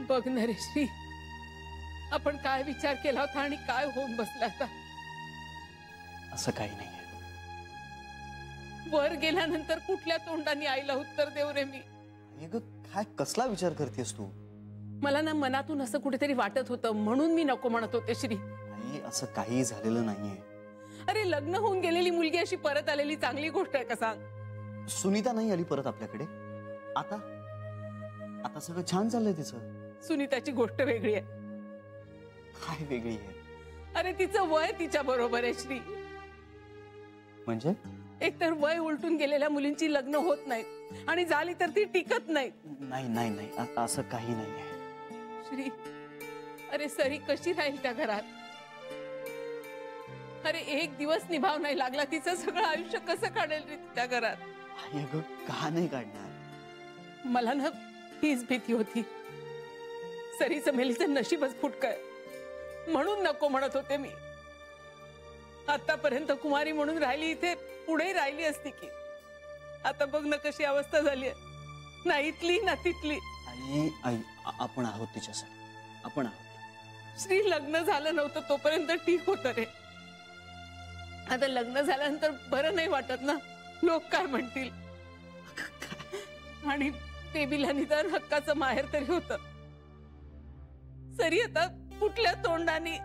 बघ नरेश्री, आपण काय विचार केला होता आणि काय होऊन बसला आता. असं काही नाहीये. वर गेल्यानंतर कुठल्या तोंडाने आईला उत्तर देऊ रे मी. काय कसला विचार करतेस तू? मला ना मनातून असं कुठेतरी वाटत होतं म्हणून मी नको म्हणत होते श्री. नाही, असं काही झालेलं नाहीये. अरे लग्न होऊन गेलेली मुलगी अशी परत आलेली चांगली गोष्ट आहे का सांग? सुनीता नाही आली परत आपल्याकडे. आता आता सगळं छान चाललंय तिचं. सुनीताची गोष्ट वेगळी आहे. काय वेगळी आहे? अरे तिचं वय तिच्या बरोबर आहे श्री. म्हणजे एकतर वय उलटून गेलेल्या मुलींची लग्न होत नाहीत आणि झाली तर ती टिकत नाहीत. नाही नाही नाही, असं काही नाहीये श्री. अरे सरी कशी राहील त्या घरात? अरे एक दिवस निभाव नाही लागला, तिचं सगळं आयुष्य कसं काढेल रे त्या घरात? का नाही काढणार? मला ना हीच भीती होती. सरीचं मेलीचं नशीबच फुटकय म्हणून नको म्हणत होते मी. आतापर्यंत कुमारी म्हणून राहिली, इथे पुढे राहिली असती की. आता बघ ना कशी अवस्था झाली आहे, ना इथली ना तिथली. आई आपण आहोत तिच्यासाठी, आपण आहोत. श्री लग्न झालं नव्हतं तोपर्यंत ठीक होतं रे. आता लग्न झाल्यानंतर बरं नाही वाटत ना. लोक काय म्हणतील? आणि बेबीला निदान हक्काचं माहेर तरी होतं. सरी आता कुठल्या तोंडाने?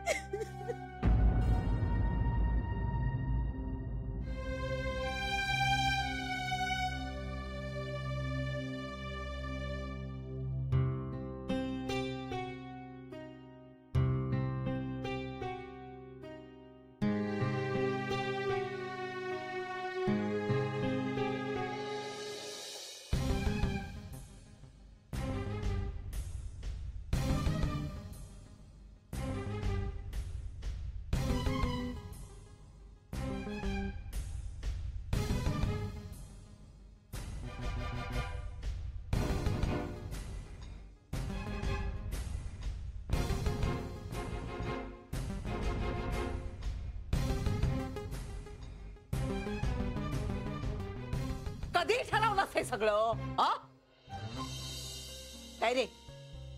कधी ठरवलंस हे सगळं? काय रे,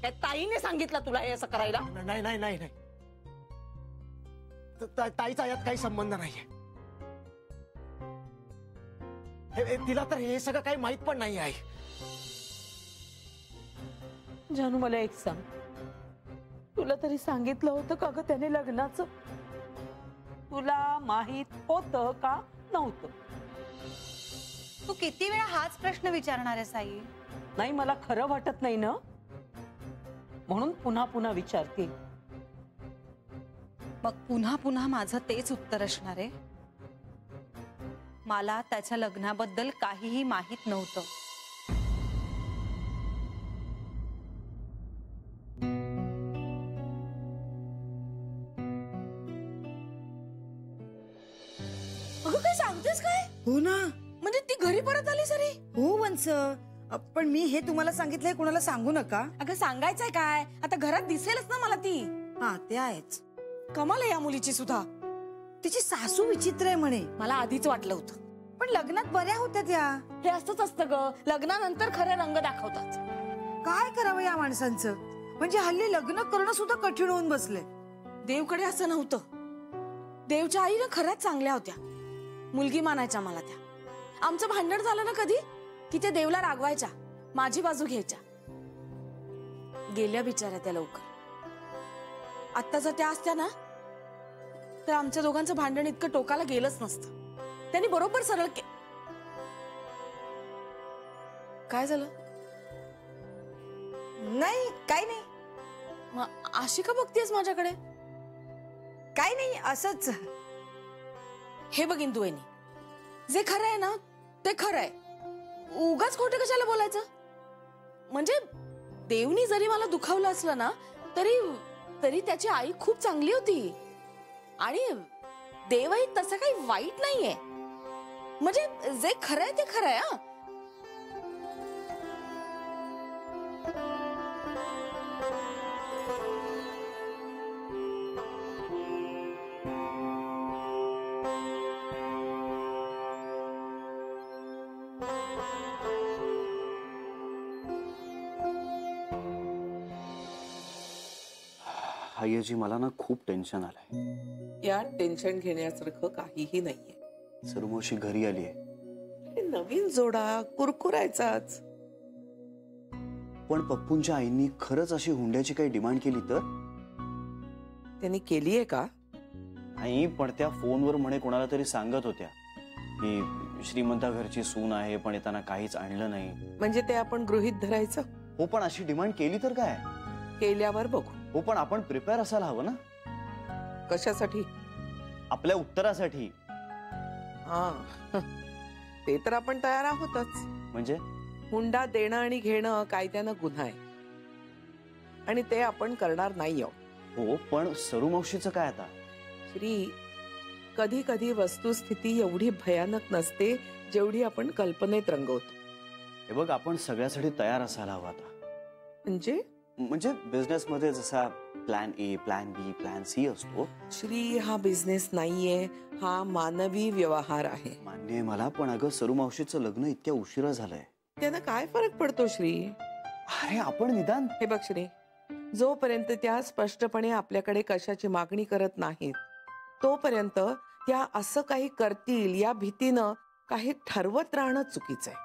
काय ताईने सांगितलं तुला हे असं करायला? नाही नाही नाही नाही, ताईचा यात काही संबंध नाहीये. तिला तर हे सगळं काही माहित पण नाही आहे. जानू मला एक सांग, तुला तरी सांगितलं होतं का ग त्याने लग्नाचं? तुला माहित होतं का नव्हतं? तू किती वेळा हाच प्रश्न विचारणार आहेस आई? नाही, मला खरं वाटत नाही ना, म्हणून पुन्हा पुन्हा विचारते. मग पुन्हा पुन्हा माझं तेच उत्तर असणार आहे. मला त्याच्या लग्नाबद्दल काहीही माहित नव्हतं. अगं काय सांगतेस काय? हो ना, म्हणजे ती घरी परत आली सरी? हो वंस, पण मी हे तुम्हाला सांगितलंय, कोणाला सांगू नका. अगं सांगायचंय काय? आता घरात दिसेलच ना मला ती. हा ते आहेच. कमाल आहे या मुलीची सुद्धा. तिची सासू विचित्र आहे म्हणे. मला आधीच वाटलं होतं. पण लग्नात बऱ्या होत्या त्या. हे असंच असतं ग, लग्नानंतर खरे रंग दाखवतात. काय करावं या माणसांचं? म्हणजे हल्ली लग्न करणं सुद्धा कठीण होऊन बसले. देवकडे असं नव्हतं. देवच्या आई ना खऱ्याच चांगल्या होत्या. मुलगी मानायच्या मला त्या. आमचं भांडण झालं ना कधी की ते देवला रागवायच्या, माझी बाजू घ्यायच्या. गेल्या बिचाऱ्या त्या लवकर. आता जर त्या असत्या ना तर आमच्या दोघांचं भांडण इतकं टोकाला गेलंच नसतं. त्यांनी बरोबर सरळ काय झालं? नाही, काय नाही. मग अशी का बघतेस माझ्याकडे? काय नाही, असंच. हे बघीन तू, जे खरं आहे ना ते खरं आहे. उगाच खोटं कशाला बोलायचं? म्हणजे देवनी जरी मला दुखावलं असलं ना तरी तरी त्याची आई खूप चांगली होती. आणि देवही तसं काही वाईट नाहीये. म्हणजे जे खरं आहे ते खरं आहे. हा, हायजी मला ना खूप टेन्शन आलंय. या टेन्शन घेण्यासारखं काहीही नाहीये. सरुमावशी घरी आली आहे. हे नवीन जोडा कुरकुरायचाच. पण पप्पूंच्या आईंनी खरंच अशी हुंड्याची काही डिमांड केली तर? त्यांनी केलीये का? नाही, पण त्या फोनवर म्हणे कोणाला तरी सांगत होत्या की श्रीमंता घरची सून आहे पण येताना काहीच आणलं नाही. म्हणजे ते आपण गृहीत धरायचं? हो, पण अशी डिमांड केली तर काय? केल्यावर बघू. हो, पण आपण प्रिपेअर असायला हवं ना. कशासाठी? आपल्या उत्तरासाठी. हा ते तर आपण तयार आहोतच. म्हणजे हुंडा देणं आणि घेणं कायद्यानं गुन्हा आहे आणि ते आपण करणार नाही आहोत. हो, पण सरुमावशीचं काय आता? श्री, कधी कधी वस्तुस्थिती एवढी भयानक नसते जेवढी आपण कल्पनेत रंगवतो. हे बघ, आपण सगळ्यासाठी तयार असायला हवं आता. म्हणजे बिझनेस मध्ये जसा plan A, plan B, plan C असतो. श्री, हा बिझनेस नाहीये, हा मानवी व्यवहार आहे. मान्य आहे मला, पण अगं सरुमावशीचं लग्न इतक्या उशिरा झालंय. त्यानं काय फरक पडतो श्री? अरे आपण निदान. हे बघ श्री, जोपर्यंत त्या स्पष्टपणे आपल्याकडे कशाची मागणी करत नाहीत तोपर्यंत त्या असं काही करतील या भीतीनं काही ठरवत राहणं चुकीचं आहे.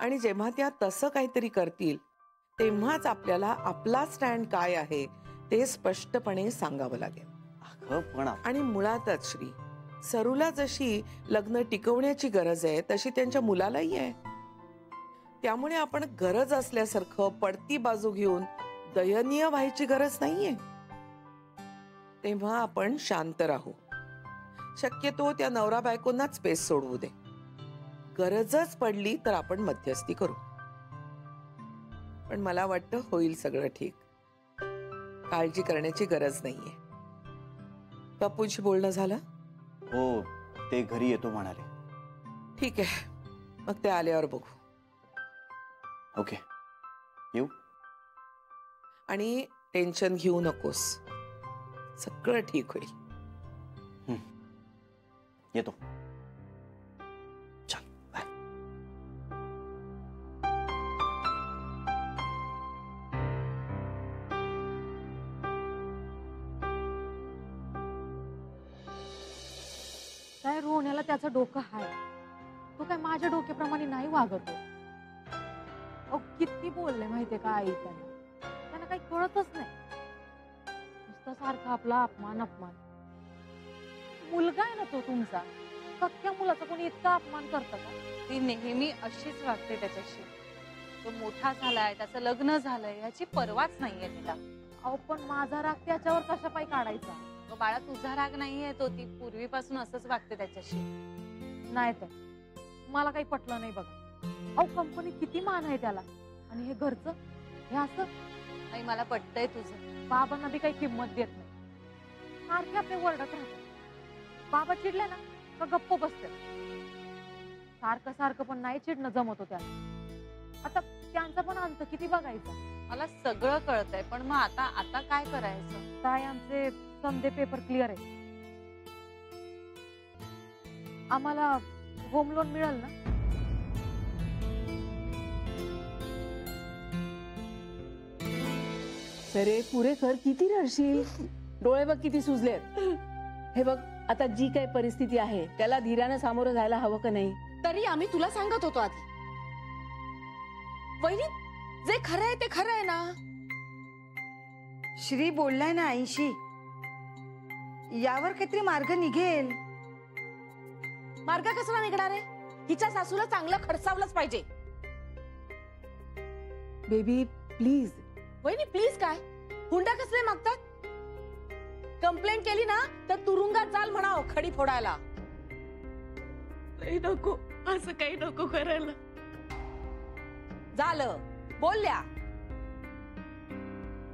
आणि जेव्हा त्या तसं काहीतरी करतील तेव्हाच आपल्याला आपला स्टँड काय आहे ते स्पष्टपणे सांगावं लागेल. अगं पण आणि मुळातच श्री, सरूला जशी लग्न टिकवण्याची गरज आहे तशी त्यांच्या मुलालाही आहे. त्यामुळे आपण गरज असल्यासारखं पडती बाजू घेऊन दयनीय व्हायची गरज नाहीये. तेव्हा आपण शांत राहू. शक्यतो त्या नवरा बायकोंनाच स्पेस सोडवू दे. गरजच पडली तर आपण मध्यस्थी करू. पण मला वाटतं होईल सगळं ठीक. काळजी करण्याची गरज नाहीये. पप्पूंशी बोलणं झालं? हो, ते घरी येतो म्हणाले. ठीक आहे, मग ते आल्यावर बघू. ओके, येऊ. आणि टेन्शन घेऊ नकोस, सगळं ठीक होईल. येतो. चल, बाय. काय रोहण्याला त्याचं डोकं आहे, तो काय माझ्या डोक्याप्रमाणे नाही वागतो. अहो किती बोलले माहितीये का आई त्यांना काही कळतच नाही. नुसतं सारखं आपला अपमान अपमान. मुलगा आहे ना तो तुमचा, सख्या मुलाचा कोणी इतका अपमान करतं का? ती नेहमी अशीच वागते त्याच्याशी. तो मोठा झालाय, त्याचं लग्न झालंय याची पर्वाच नाहीये तिला. अहो पण माझा राग त्याच्यावर कशा पायी काढायचा? बाळा, तुझा राग नाहीये तो, ती पूर्वीपासून असंच वागते त्याच्याशी. नाही तर मला काही पटलं नाही बघा. अहो कंपनी किती मान आहे त्याला आणि हे घरचं हे असं. नाही, मला पटतंय तुझं. बाबांना बी काही किंमत देत नाही, सारखे आपले वरडत राहतात. बाबा चिडले ना का गप्प बसते. सारखं सारखं पण नाही चिडणं जमत होत्या. आता त्यांचा पण अंत किती बघायचा. मला सगळं कळतंय, पण मग आता काय करायचं? काय आमचे समजे पेपर क्लिअर आहे. आम्हाला होम लोन मिळेल ना? अरे पुरे कर, किती रडशील. डोळे बघ किती सुजलेत. हे बघ, आता जी काही परिस्थिती आहे त्याला धीराने सामोरं जायला हवं का नाही? तरी आम्ही तुला सांगत होतो आधी. वहिनी, जे खरं आहे ते खरं आहे ना. श्री बोललाय ना आईशी, यावर काहीतरी मार्ग निघेल. मार्ग कसा निघणार आहे? हिच्या सासूला चांगलं खडसावलंच पाहिजे. Baby please. वहिनी प्लीज काय? हुंडा कसले मागतात? कंप्लेंट केली ना तर तुरुंगात जाल म्हणाव खडी फोडायला. नको, असं काही नको करायला. झालं बोलल्या.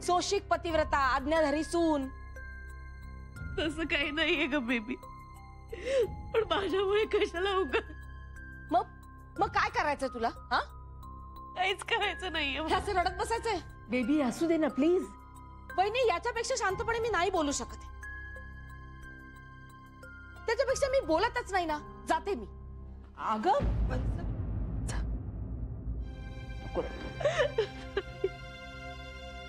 सोशिक पतिव्रता, आज्ञाधारी सून. तसं काही नाहीये ग बेबी, पण माझ्यामुळे कशाला उगा. मग काय करायचंय तुला? हा, काहीच करायचं नाहीये. ह्याचं रडत बसायचंय? बेबी असू दे ना प्लीज. वहिनी, याच्यापेक्षा शांतपणे मी नाही बोलू शकत. त्याच्यापेक्षा मी बोलतच नाही ना. जाते मी. अगं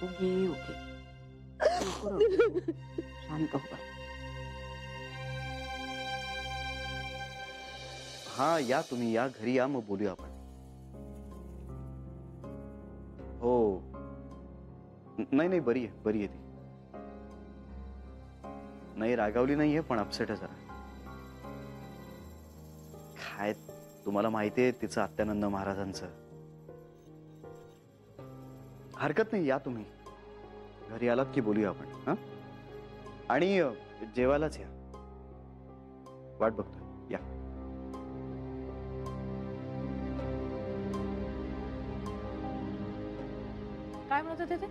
ओके ओके. नको रडू. शांत हो बाई. हा या तुम्ही या घरी या मग बोलूया आपण. हो नाही नाही बरी आहे ती. नाही रागावली नाहीये पण अपसेट आहे जरा. काय तुम्हाला माहितीये तिचं आत्यानंद महाराजांचं. हरकत नाही या तुम्ही घरी आलात की बोलूया आपण. हा आणि जेवायलाच या. वाट बघतोय या. काय म्हणत होते ते?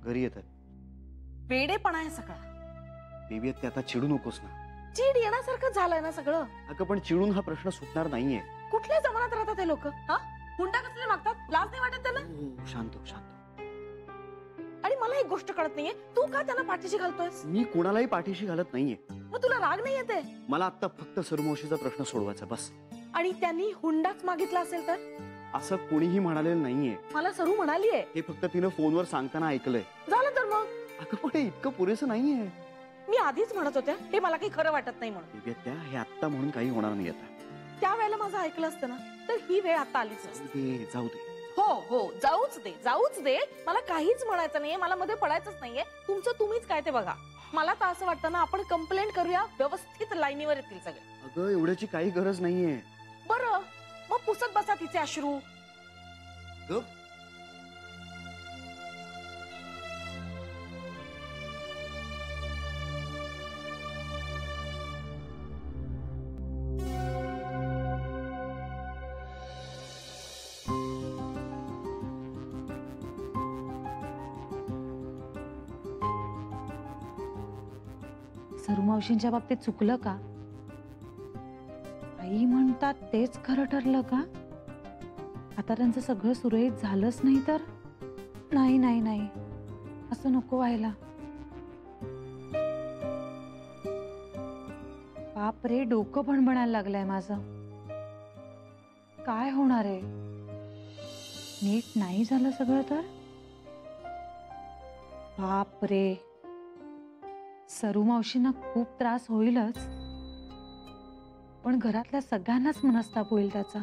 घरी येतात. वेडेपणा आहे सगळा. बेबी आहेत ते आता चिडू नकोस ना. चीड येण्यासारखं झालंय ना सगळं. अगं पण चिडून हा प्रश्न सुटणार नाहीये. कुठल्या जमान्यात राहतात ते लोक? हा हुंडा कसले मागतात? लाज नाही वाटत त्यांना? शांत हो, शांत हो. आणि मला एक गोष्ट कळत नाहीये, तू का त्यांना पाठीशी घालतोयस? मी कोणालाही पाठीशी घालत नाहीये. मग तुला राग नाही येते? मला आता फक्त सरमोशीचा प्रश्न सोडवायचा बस. आणि त्यांनी हुंडाच मागितला असेल तर? असं कोणीही म्हणालेलं नाहीये. मला सरू म्हणालीये. हे फक्त तिनं फोनवर सांगताना ऐकलंय. झालं तर मग? अगं पण हे इतकं पुरेसं नाहीये. मी आधीच म्हणत होत्या हे मला काही खरं वाटत नाही म्हणून. बेबी त्या हे आत्ता म्हणून काही होणार नाही आता. त्यावेळेला माझं ऐकलं असतं ना तर ही वेळ आता आलीच नसती. जाऊ दे. हो जाऊच दे. मला काहीच म्हणायचं नाहीये, मला मध्ये पडायचंच नाहीये. तुमचं तुम्हीच काय ते बघा. मला तर असं वाटतं ना आपण कंप्लेंट करूया, व्यवस्थित लाईनीवर येतील सगळे. अगं एवढ्याची काही गरज नाहीये. बरं मग पुसत बसा तिचे अश्रू. सरुमावशींच्या बाबतीत चुकलं का? आई म्हणतात तेच खरं ठरलं का? आता त्यांचं सगळं सुरळीत झालंच नाही तर? नाही असं नको व्हायला. बाप रे डोकं भणभणायला लागलंय माझं. काय होणार आहे? नीट नाही झालं सगळं तर? बाप रे सरू मावशींना खूप त्रास होईलच, पण घरातल्या सगळ्यांनाच मनस्ताप होईल त्याचा.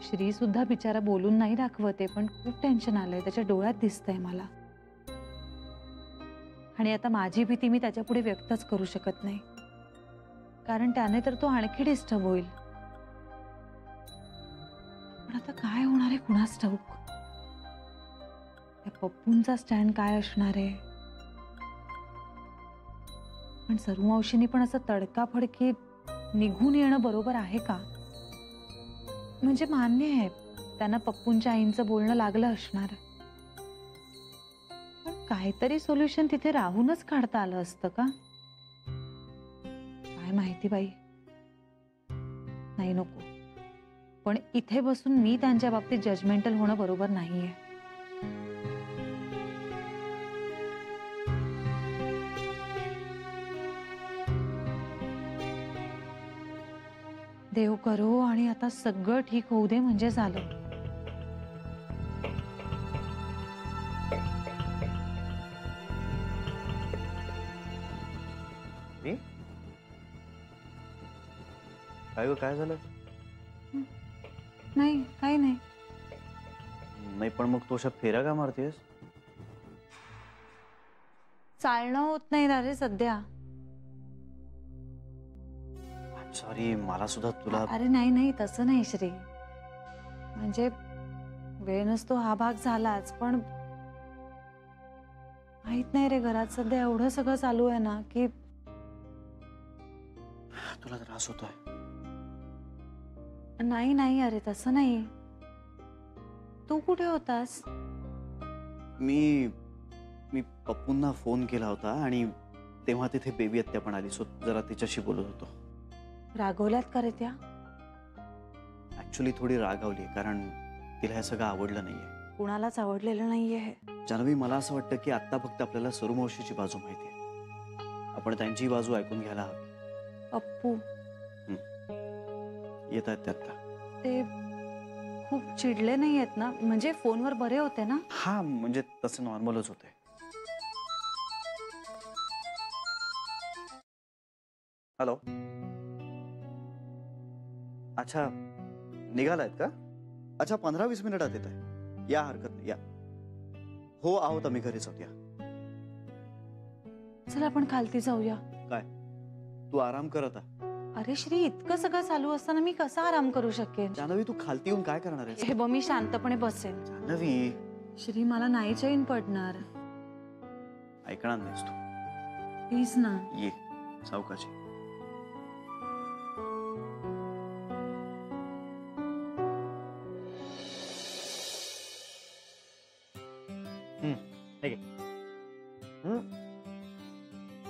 श्री सुद्धा बिचारा बोलून नाही दाखवते, पण खूप टेन्शन आलंय, त्याच्या डोळ्यात दिसतंय मला. आणि आता माझी भीती मी त्याच्या पुढे व्यक्तच करू शकत नाही, कारण त्याने तर तो आणखी डिस्टर्ब होईल. पण आता काय होणार आहे कुणास ठाऊक. त्या पप्पूंचा स्टँड काय असणार आहे? पण सरुमावशींनी पण असं तडकाफडकी निघून येणं बरोबर आहे का? म्हणजे मान्य आहे त्यांना पप्पूंच्या आईंचं बोलणं लागलं असणार, पण काहीतरी सोल्युशन तिथे राहूनच काढता आलं असतं का? काय माहिती बाई. नाही नको. पण इथे बसून मी त्यांच्या बाबतीत जजमेंटल होणं बरोबर नाहीये. देव करो आणि आता सगळं ठीक होऊ दे म्हणजे झालं. काय झालं? नाही काही नाही. नाही पण मग तू अशा फेऱ्या का मारतेस? चालणं होत नाही रे सध्या. सॉरी मला सुद्धा तुला. अरे नाही तसं नाही श्री, म्हणजे वेळ नसतो हा भाग झालाच, पण माहित नाही रे घरात सध्या एवढं सगळं चालू आहे ना की तुला त्रास होतोय. नाही अरे तसं नाही. तू कुठे होतास? मी पप्पूंना फोन केला होता आणि तेव्हा तिथे बेबी आत्या पण आली, सो जरा तिच्याशी बोलत होतो. रागवल्यात का रे त्या? ऍक्च्युली थोडी रागावली, कारण तिला हे सगळं आवडलं नाहीये. कुणालाच आवडलेलं नाहीये. जान्हवी मला असं वाटतं की आता फक्त आपल्याला सरुमावशीची बाजू माहितीये, आपण त्यांची बाजू ऐकून घ्यायला हवी. पप्पू येत आहेत ते आता. ते खूप चिडले नाही आहेत ना? म्हणजे फोनवर बरे होते ना? हा म्हणजे तसं नॉर्मलच होते. हॅलो. अच्छा निघालायत का? अच्छा 15-20 मिनिटात येत आहे. या हरकत नाही या. हो आहोत आम्ही घरीच आहोत या. चला आपण खालती जाऊया. काय तू आराम कर आता. अरे श्री, इतकं सगळं चालू असताना मी कसा आराम करू शकेन? जान्हवी तू खालती येऊन काय करणार आहेस? हे बघ, मी शांतपणे बसेन. जान्हवी श्री, मला नाही चैन पडणार. ऐकणार नाहीस तू. प्लीज ना. ये सावकाशी.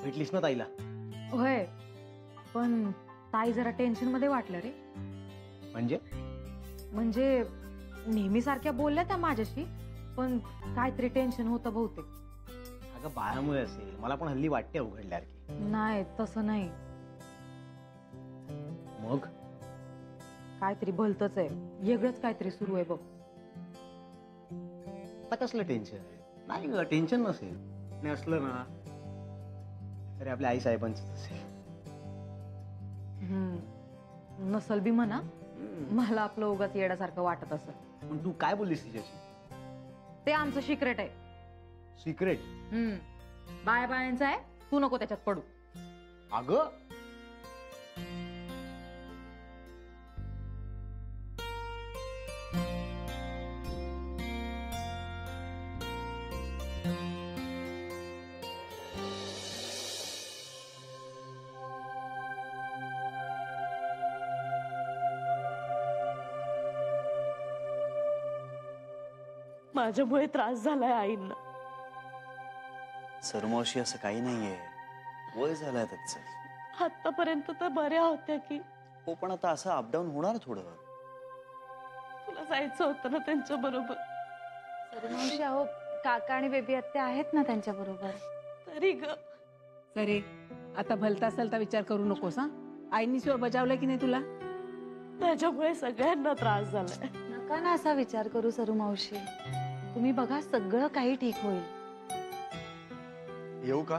भेटलीस ना ताईला? होय, पण ताई जरा टेन्शन मध्ये वाटलं रे. म्हणजे नेहमीसारख्या बोलल्या त्या माझ्याशी, पण काहीतरी टेन्शन होतं बहुतेक. अगं बाळामुळे असेल, मला पण हल्ली वाटते उघडल्यासारखी. नाही तसं नाही, मग काहीतरी भलतच आहे, वेगळंच काहीतरी सुरू आहे बघ. आता कसलं टेन्शन? नाही ग, टेन्शन नसेल. नाही असलं ना तरी आपल्या आई साहेबांचं असेल. नसल बी म्हणा, मला आपलं उगाच येण्यासारखं वाटत असं. पण तू काय बोललीस तिच्याशी? ते आमचं सिक्रेट आहे. सिक्रेट? बाय बायांचं आहे, तू नको त्याच्यात पडू. अगं माझ्यामुळे त्रास झालाय आईंना. सरमावशी असं काही नाहीये, वय झालंय त्याचं. आतापर्यंत तर बऱ्या होत्या की. हो पण आता असं अपडाऊन होणार थोडं. तुला जायचं होतं ना त्यांच्या बरोबर. मावशी, अहो काका आणि बेबी आत्या आहेत ना त्यांच्या बरोबर. तरी ग अरे आता भलता सलता विचार करू नकोस. हा, आईनी स्वर बजावलं की नाही तुला? त्याच्यामुळे सगळ्यांना त्रास झालाय. नका ना असा विचार करू सरू मावशी. तुम्ही बघा, सगळं काही ठीक होईल. येऊ का?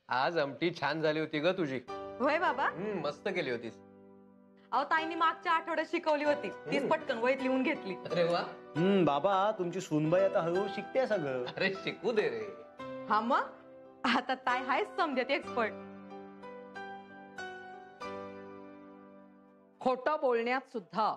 आज आमटी छान झाली होती ग तुझी. होय बाबा. मस्त केली होतीस. अहो ताईंनी मागच्या आठवड्यात शिकवली होती, तीच पटकन वहीत लिहून घेतली. अरे वा. बाबा तुमची सूनबाई आता हळूहळू शिकते सगळं. अरे शिकू दे रे. हा मग आता ताई हायच समजत एक्सपर्ट. खोटं बोलण्यात सुद्धा.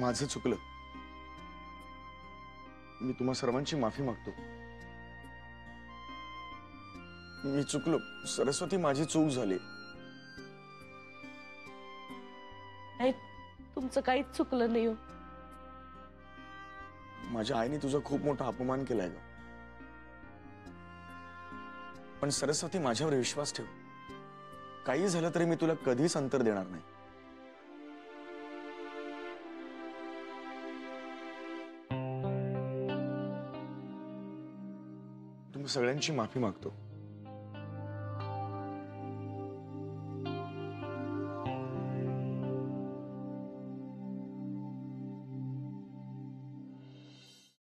माझं चुकलं. मी तुम्हा सर्वांची माफी मागतो. मी चुकलो सरस्वती, माझी चूक झाली. नाही, तुमचं काहीच चुकलं नाही हो. माझ्या आईने तुझा खूप मोठा अपमान केलाय ग. पण सरस्वती, माझ्यावर विश्वास ठेव. काही झालं तरी मी तुला कधीच अंतर देणार नाही. तुम्ही सगळ्यांची माफी मागतो.